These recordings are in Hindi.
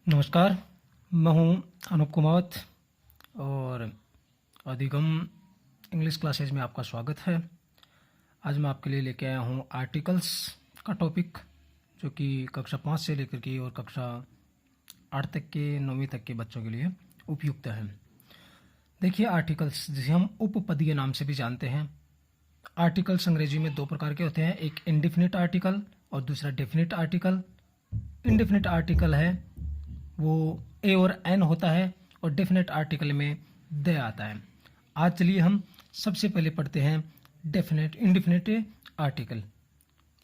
नमस्कार, मैं हूं अनूप कुमावत और अधिगम इंग्लिश क्लासेज में आपका स्वागत है। आज मैं आपके लिए लेके आया हूं आर्टिकल्स का टॉपिक, जो कि कक्षा 5 से लेकर के और कक्षा 8 तक के 9वीं तक के बच्चों के लिए उपयुक्त है। देखिए, आर्टिकल्स जिसे हम उपपदीय नाम से भी जानते हैं। आर्टिकल्स अंग्रेजी में 2 प्रकार के होते हैं, एक इंडेफिनिट आर्टिकल और दूसरा डेफिनिट आर्टिकल। इंडेफिनिट आर्टिकल है वो ए और एन होता है और डेफिनेट आर्टिकल में द आता है। आज चलिए हम सबसे पहले पढ़ते हैं इंडेफिनिट आर्टिकल।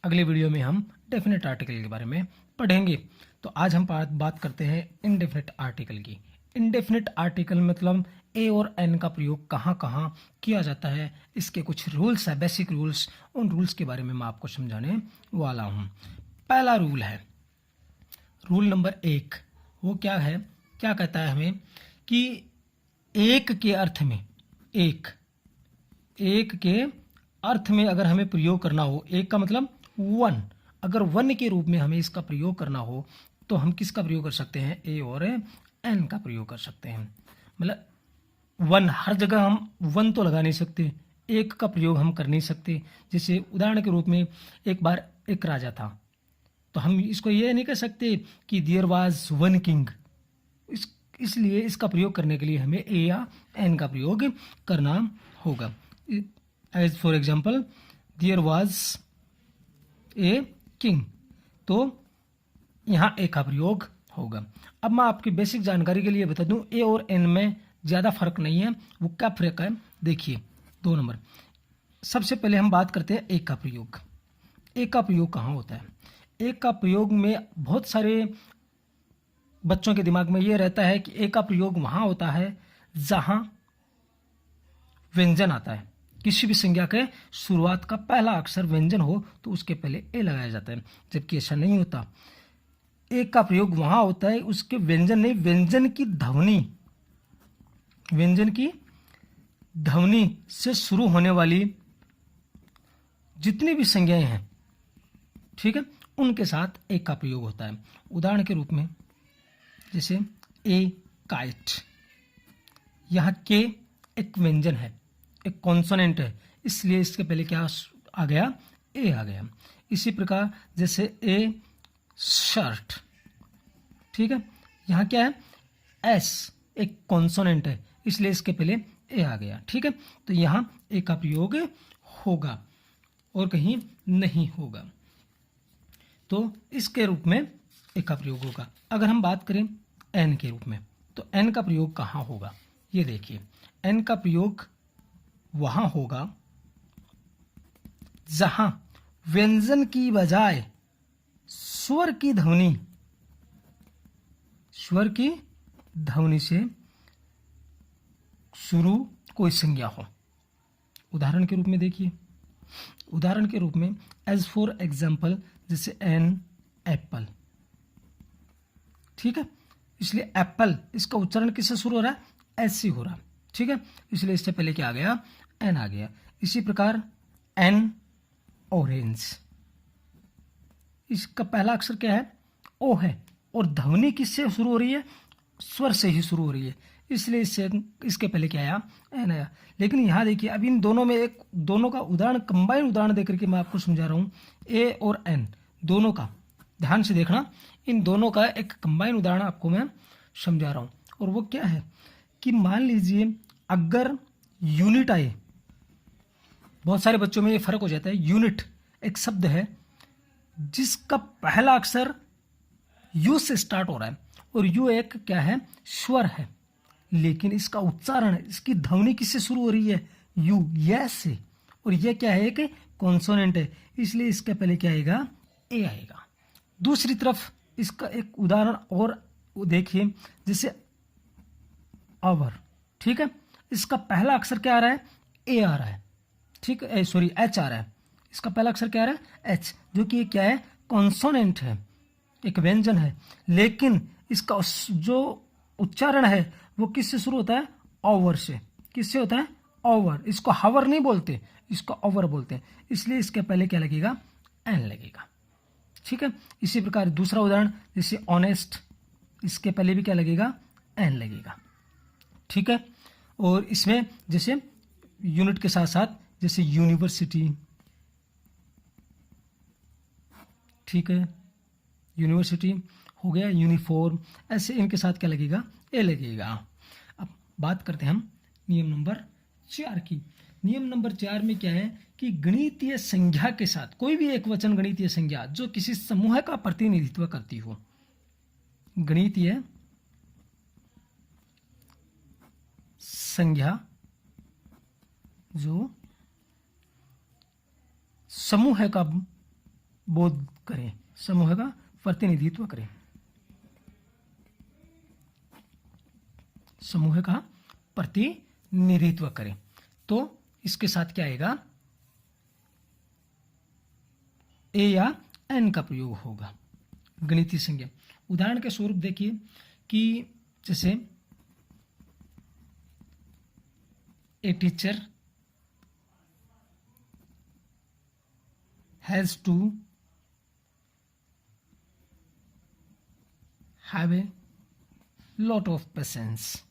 अगले वीडियो में हम डेफिनेट आर्टिकल के बारे में पढ़ेंगे। तो आज हम बात करते हैं इंडेफिनिट आर्टिकल की। इंडेफिनिट आर्टिकल मतलब ए और एन का प्रयोग कहाँ कहाँ किया जाता है, इसके कुछ रूल्स है, बेसिक रूल्स। उन रूल्स के बारे में मैं आपको समझाने वाला हूँ। पहला रूल है रूल नंबर 1। वो क्या है, क्या कहता है हमें कि एक के अर्थ में एक के अर्थ में अगर हमें प्रयोग करना हो, एक का मतलब वन, अगर वन के रूप में हमें इसका प्रयोग करना हो तो हम किसका प्रयोग कर सकते हैं, ए और एन का प्रयोग कर सकते हैं। मतलब वन, हर जगह हम वन तो लगा नहीं सकते, एक का प्रयोग हम कर नहीं सकते। जैसे उदाहरण के रूप में एक बार एक राजा था, तो हम इसको ये नहीं कह सकते कि देयर वाज वन किंग। इसलिए इसका प्रयोग करने के लिए हमें ए या एन का प्रयोग करना होगा। As for example, there was a king, तो यहाँ ए का प्रयोग होगा। अब मैं आपकी बेसिक जानकारी के लिए बता दूं, ए और एन में ज़्यादा फर्क नहीं है। वो क्या फर्क है, देखिए 2 नंबर। सबसे पहले हम बात करते हैं ए का प्रयोग। ए का प्रयोग कहाँ होता है? ए का प्रयोग में बहुत सारे बच्चों के दिमाग में ये रहता है कि ए का प्रयोग वहाँ होता है जहाँ व्यंजन आता है। किसी भी संज्ञा के शुरुआत का पहला अक्षर व्यंजन हो तो उसके पहले ए लगाया जाता है, जबकि ऐसा नहीं होता। ए का प्रयोग वहाँ होता है उसके व्यंजन नहीं, व्यंजन की ध्वनि से शुरू होने वाली जितनी भी संज्ञाएं हैं, ठीक है, उनके साथ ए का प्रयोग होता है। उदाहरण के रूप में जैसे ए काइट, यहाँ के एक व्यंजन है, एक कॉन्सोनेंट है, इसलिए इसके पहले क्या आ गया, ए आ गया। इसी प्रकार जैसे ए शर्ट, ठीक है, यहाँ क्या है, एस एक कॉन्सोनेंट है, इसलिए इसके पहले ए आ गया, ठीक है। तो यहाँ ए का प्रयोग होगा और कहीं नहीं होगा, तो इसके रूप में ए का प्रयोग होगा। अगर हम बात करें एन के रूप में, तो एन का प्रयोग कहाँ होगा, ये देखिए। एन का प्रयोग वहाँ होगा जहाँ व्यंजन की बजाय स्वर की ध्वनि से शुरू कोई संज्ञा हो। उदाहरण के रूप में देखिए, उदाहरण के रूप में एज फॉर एग्जाम्पल, जैसे एन एप्पल, ठीक है, इसलिए एप्पल इसका उच्चारण किससे शुरू हो रहा है, एस से हो रहा है, ठीक है, इसलिए इससे पहले क्या आ गया, एन आ गया। इसी प्रकार एन ऑरेंज, इसका पहला अक्षर क्या है, ओ है, और ध्वनि किससे शुरू हो रही है, स्वर से ही शुरू हो रही है, इसलिए इसके पहले क्या आया, एन आया। लेकिन यहाँ देखिए, अब इन दोनों में दोनों का उदाहरण, कंबाइन उदाहरण देकर के मैं आपको समझा रहा हूँ। ए और एन दोनों का ध्यान से देखना, इन दोनों का एक कंबाइन उदाहरण आपको मैं समझा रहा हूँ। और वो क्या है कि मान लीजिए अगर यूनिट आए, बहुत सारे बच्चों में ये फर्क हो जाता है। यूनिट एक शब्द है जिसका पहला अक्षर यू से स्टार्ट हो रहा है, और यू एक क्या है, स्वर है, लेकिन इसका उच्चारण, इसकी ध्वनि किससे शुरू हो रही है, यू, यस से, और यह क्या है, एक कॉन्सोनेंट है, इसलिए इसके पहले क्या आएगा, ए आएगा। दूसरी तरफ इसका एक उदाहरण और देखिए, जैसे आवर, ठीक है, इसका पहला अक्षर क्या आ रहा है, ए आ रहा है, ठीक है, सॉरी एच आ रहा है, इसका पहला अक्षर क्या आ रहा है, एच, जो कि क्या है, कॉन्सोनेंट है, एक व्यंजन है, लेकिन इसका जो उच्चारण है वो किससे शुरू होता है, ओवर से। किससे होता है, ओवर। इसको हावर नहीं बोलते, इसको ओवर बोलते हैं, इसलिए इसके पहले क्या लगेगा, एन लगेगा, ठीक है। इसी प्रकार दूसरा उदाहरण, जैसे ऑनेस्ट, इसके पहले भी क्या लगेगा, एन लगेगा। ठीक है। और इसमें जैसे यूनिट के साथ साथ जैसे यूनिवर्सिटी, ठीक है, यूनिवर्सिटी हो गया, यूनिफॉर्म, ऐसे इनके साथ क्या लगेगा, ए लगेगा। अब बात करते हैं हम नियम नंबर 4 की। नियम नंबर 4 में क्या है कि गणितीय संज्ञा के साथ कोई भी एक वचन गणितीय संज्ञा जो किसी समूह का प्रतिनिधित्व करती हो, गणितीय संज्ञा जो समूह का बोध करे, समूह का प्रतिनिधित्व करे, समूह का प्रतिनिधित्व करे, तो इसके साथ क्या आएगा, ए या एन का प्रयोग होगा, गणितीय संज्ञा। उदाहरण के स्वरूप देखिए कि जैसे a teacher has to have a lot of patience.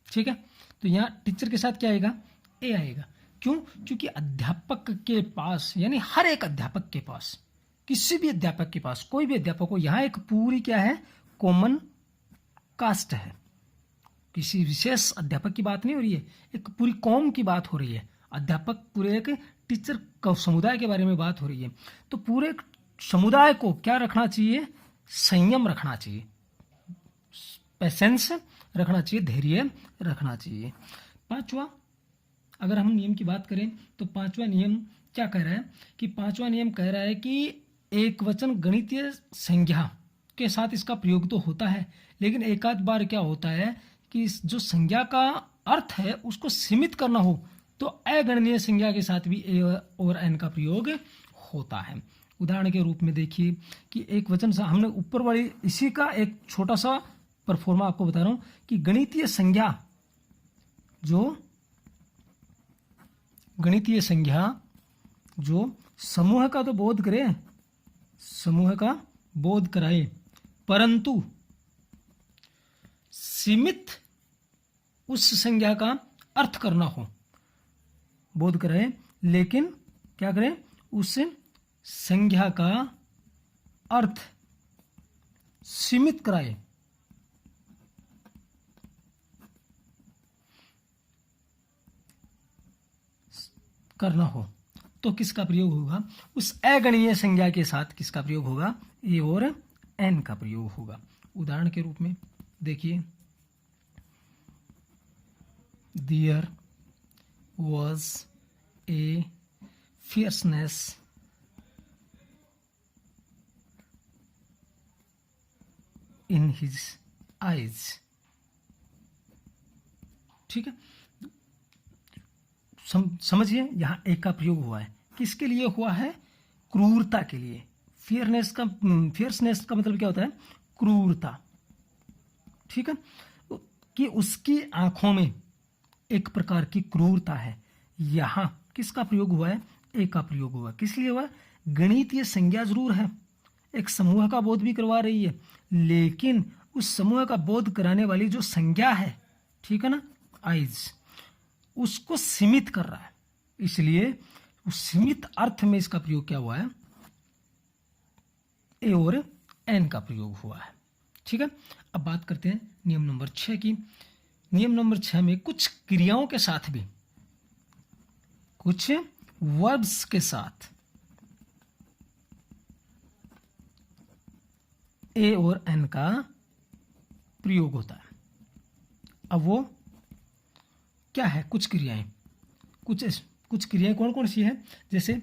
ठीक है, तो यहां टीचर के साथ क्या आएगा, ए आएगा। क्यों? क्योंकि अध्यापक के पास, यानी हर एक अध्यापक के पास, किसी भी अध्यापक के पास, कोई भी अध्यापक हो, यहां एक पूरी क्या है, कॉमन कास्ट है। किसी विशेष अध्यापक की बात नहीं हो रही है, एक पूरी कौम की बात हो रही है। अध्यापक पूरे एक टीचर समुदाय के बारे में बात हो रही है। तो पूरे समुदाय को क्या रखना चाहिए, संयम रखना चाहिए, पेशेंस रखना चाहिए, धैर्य रखना चाहिए। पांचवा, अगर हम नियम की बात करें तो पांचवा नियम क्या कह रहा है कि पांचवा नियम कह रहा है कि एक वचन गणितीय संज्ञा के साथ इसका प्रयोग तो होता है, लेकिन एक आध बार क्या होता है कि जो संज्ञा का अर्थ है उसको सीमित करना हो तो अगणनीय संज्ञा के साथ भी ए और एन का प्रयोग होता है। उदाहरण के रूप में देखिए कि एक वचन सा हमने ऊपर वाली, इसी का एक छोटा सा परफॉर्मा आपको बता रहा हूं कि गणितीय संज्ञा जो समूह का तो बोध करे, समूह का बोध कराए, परंतु सीमित उस संज्ञा का अर्थ करना हो, बोध कराए, लेकिन क्या करें, उस संज्ञा का अर्थ सीमित कराए। करना हो तो किसका प्रयोग होगा, उस अगणनीय संज्ञा के साथ किसका प्रयोग होगा, ए और एन का प्रयोग होगा। उदाहरण के रूप में देखिए, there was a fierceness in his eyes। ठीक है, समझिए यहां एक का प्रयोग हुआ है, किसके लिए हुआ है, क्रूरता के लिए। फियरनेस का मतलब क्या होता है, क्रूरता। ठीक है, कि उसकी आंखों में एक प्रकार की क्रूरता है। यहां किसका प्रयोग हुआ है, ए का प्रयोग हुआ। किस लिए हुआ, गणितीय संज्ञा जरूर है, एक समूह का बोध भी करवा रही है, लेकिन उस समूह का बोध कराने वाली जो संज्ञा है, ठीक है ना, आइज, उसको सीमित कर रहा है, इसलिए उस सीमित अर्थ में इसका प्रयोग क्या हुआ है, ए और एन का प्रयोग हुआ है। ठीक है, अब बात करते हैं नियम नंबर 6 की। नियम नंबर 6 में कुछ क्रियाओं के साथ भी, कुछ वर्ब्स के साथ ए और एन का प्रयोग होता है। अब वो क्या है, कुछ क्रियाएं, कुछ क्रियाएं कौन कौन सी है, जैसे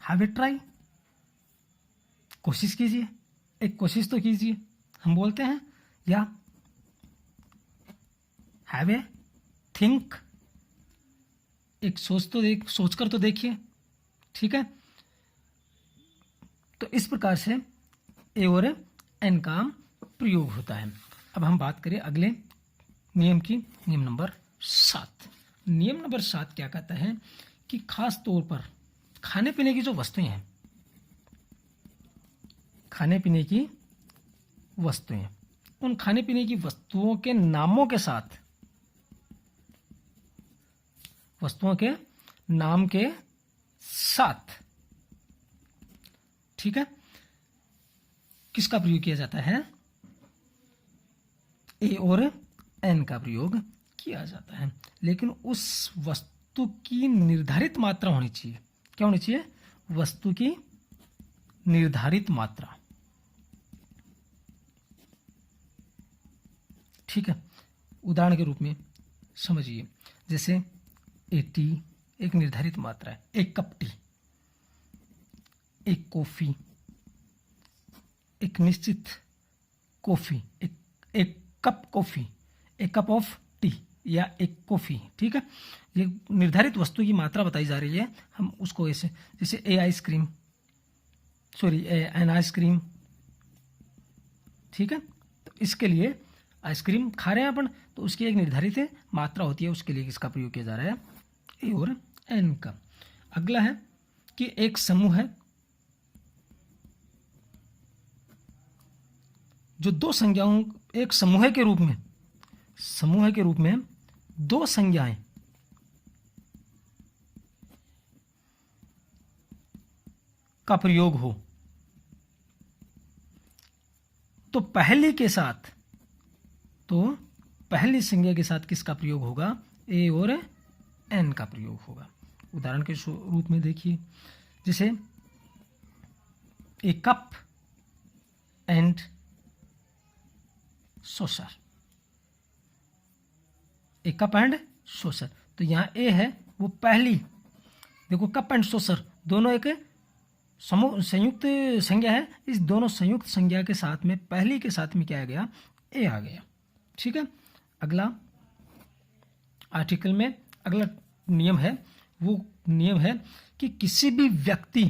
हैव ए ट्राई, कोशिश कीजिए, एक कोशिश तो कीजिए हम बोलते हैं, या हैव ए थिंक, एक सोचकर तो देखिए। ठीक है, तो इस प्रकार से ए और एन का प्रयोग होता है। अब हम बात करें अगले नियम की, नियम नंबर 7। नियम नंबर 7 क्या कहता है कि खास तौर पर खाने पीने की जो वस्तुएं हैं, खाने पीने की वस्तुएं, उन खाने पीने की वस्तुओं के नामों के साथ, वस्तुओं के नाम के साथ, ठीक है, किसका प्रयोग किया जाता है? ए और एन का प्रयोग किया जाता है। लेकिन उस वस्तु की निर्धारित मात्रा होनी चाहिए। क्या होनी चाहिए? वस्तु की निर्धारित मात्रा, ठीक है। उदाहरण के रूप में समझिए, जैसे 80 एक निर्धारित मात्रा है, एक कप टी, एक कॉफी, एक निश्चित कॉफी, एक कप कॉफी, एक कप ऑफ टी या एक कॉफी, ठीक है। ये निर्धारित वस्तु की मात्रा बताई जा रही है। हम उसको ऐसे, जैसे एन आइसक्रीम, ठीक है। तो इसके लिए आइसक्रीम खा रहे हैं अपन, तो उसकी एक निर्धारित मात्रा होती है, उसके लिए किसका प्रयोग किया जा रहा है? ए और एन का। अगला है कि एक समूह है जो दो संज्ञाओं, एक समूह के रूप में दो संज्ञाएं का प्रयोग हो, तो पहली संज्ञा के साथ किसका प्रयोग होगा? ए और एन का प्रयोग होगा। उदाहरण के रूप में देखिए, जैसे a cup and saucer, a cup and saucer. तो यहां ए है वो पहली, देखो कप एंड सोसर दोनों एक संयुक्त संज्ञा है। इस दोनों संयुक्त संज्ञा के साथ में पहली के साथ में क्या आ गया? ए आ गया, ठीक है। अगला आर्टिकल में अगला नियम है, वो नियम है कि किसी भी व्यक्ति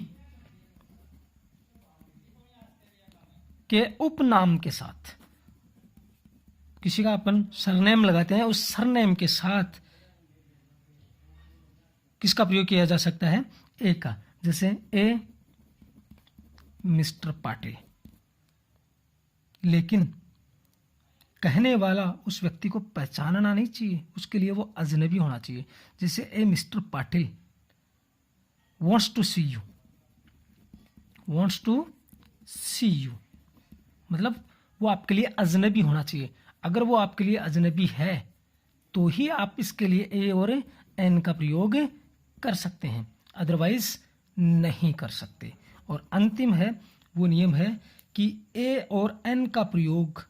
के उपनाम के साथ, किसी का अपन सरनेम लगाते हैं, उस सरनेम के साथ किसका प्रयोग किया जा सकता है? ए का। जैसे ए मिस्टर पाटिल, लेकिन कहने वाला उस व्यक्ति को पहचानना नहीं चाहिए, उसके लिए वो अजनबी होना चाहिए। जैसे a mister Patil wants to see you, मतलब वो आपके लिए अजनबी होना चाहिए। अगर वो आपके लिए अजनबी है तो ही आप इसके लिए ए और एन का प्रयोग कर सकते हैं, अदरवाइज नहीं कर सकते। और अंतिम है, वो नियम है कि ए और एन का प्रयोग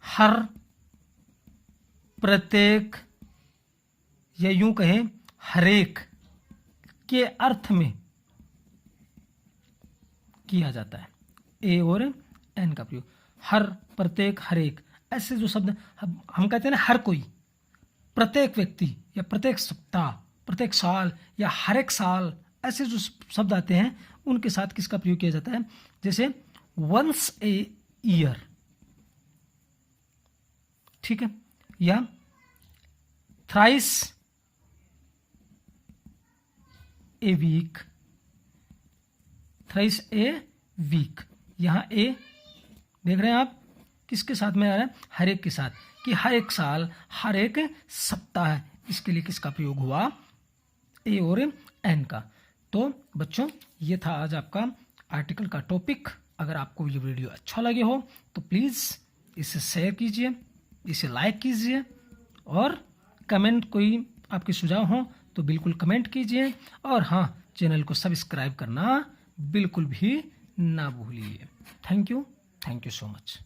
हर, प्रत्येक या यूं कहें हरेक के अर्थ में किया जाता है। ए और एन का प्रयोग हर, प्रत्येक, हरेक, ऐसे जो शब्द हम कहते हैं ना, हर कोई, प्रत्येक व्यक्ति या प्रत्येक सप्ताह, प्रत्येक साल या हर एक साल, ऐसे जो शब्द आते हैं उनके साथ किसका प्रयोग किया जाता है? जैसे वंस ए ईयर, ठीक है, या thrice a week, thrice a week. यहां ए देख रहे हैं आप, किसके साथ में आ रहा है? हर एक के साथ, कि हर एक साल, हर एक सप्ताह, इसके लिए किसका प्रयोग हुआ? ए और एन का। तो बच्चों, ये था आज आपका आर्टिकल का टॉपिक। अगर आपको ये वीडियो अच्छा लगे हो तो प्लीज़ इसे शेयर कीजिए, इसे लाइक कीजिए, और कमेंट, कोई आपके सुझाव हो तो बिल्कुल कमेंट कीजिए। और हाँ, चैनल को सब्सक्राइब करना बिल्कुल भी ना भूलिए। Thank you so much.